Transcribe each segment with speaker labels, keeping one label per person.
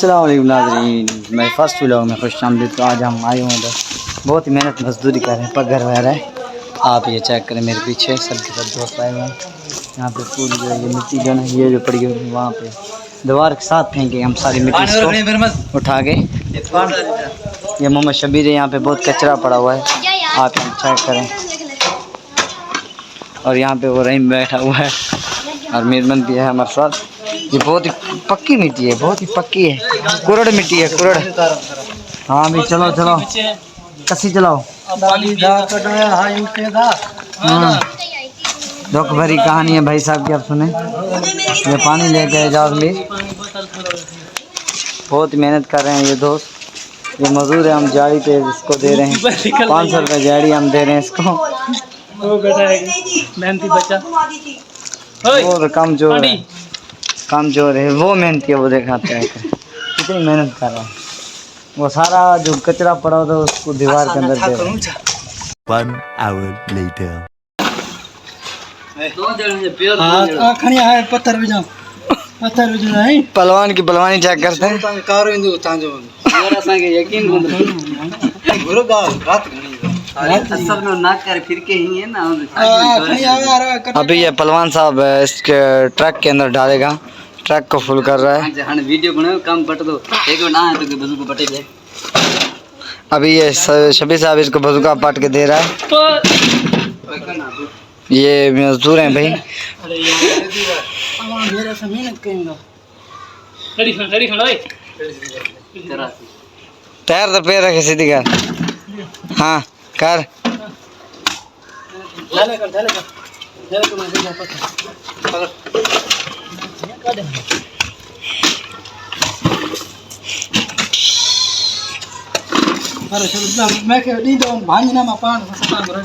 Speaker 1: अस्सलाम वालेकुम नाज़रीन, मैं फ़र्स्ट व्लॉग में खुश आमदीद। तो आज हम आए हुए हैं, बहुत ही मेहनत मजदूरी कर रहे हैं, पगघर वगैरह है। आप ये चेक करें मेरे पीछे, सब के सब दोस्त आए हुए हैं। यहाँ पे पूरी जो है ये मिट्टी जो है ये जो पड़ी हुई है वहाँ पे दीवार के साथ फेंके हम सारी मिट्टी को उठा के। ये मोहम्मद शबीर है, यहाँ पे बहुत कचरा पड़ा हुआ है, आप चेक करें। और यहाँ पे वो रहीम बैठा हुआ है और मीरमन भी है हमारे साथ। ये बहुत ही पक्की मिट्टी है, बहुत ही पक्की है, कुरड़ मिट्टी है, कुरड़। हाँ भी चलो चलो कसी चलाओ। दुख भरी कहानी है भाई साहब की, आप सुने। ये पानी लेके जाओ भी, बहुत मेहनत कर रहे हैं ये दोस्त। ये मजदूर है, हम जाड़ी पे इसको दे रहे हैं 500 रुपये जाड़ी हम दे रहे हैं इसको।
Speaker 2: मेहनती बच्चा
Speaker 1: वो कमजोर है, कमजोर है, वो मेहनती है, वो दिखाते हैं कितनी मेहनत कर रहा है। वो सारा जो कचरा पड़ा था उसको दीवार के अंदर दे रहा है।
Speaker 3: 1 hour later.
Speaker 1: पहलवान की पहलवानी चेक करते हैं। अभी ये पहलवान साहब इसके ट्रक के अंदर डालेगा, ट्रक को फुल कर रहा है। वीडियो बनाओ कम बट दो एक ना है तो बजुका पटे जाए। अभी ये शबीर साहब इसको बजुका पट के दे रहा है। ये मजदूर हैं भाई। तैयार तो पैर रखे सीधी कर। हाँ कर।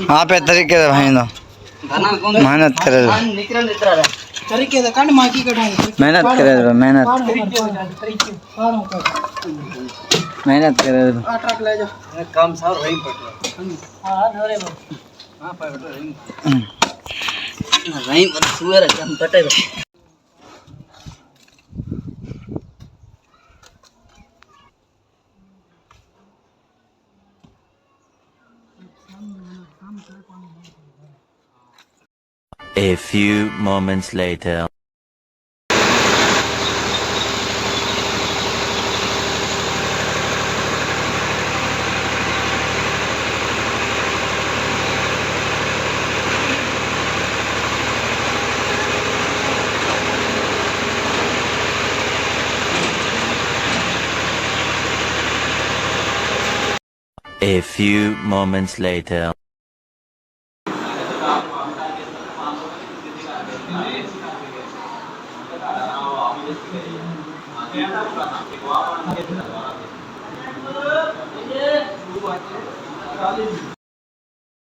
Speaker 1: हाँ पे तरीके से भाई दो, मेहनत करे मेहनत करे मेहनत करे काम सार रही पटे।
Speaker 3: A few moments later. A few moments later.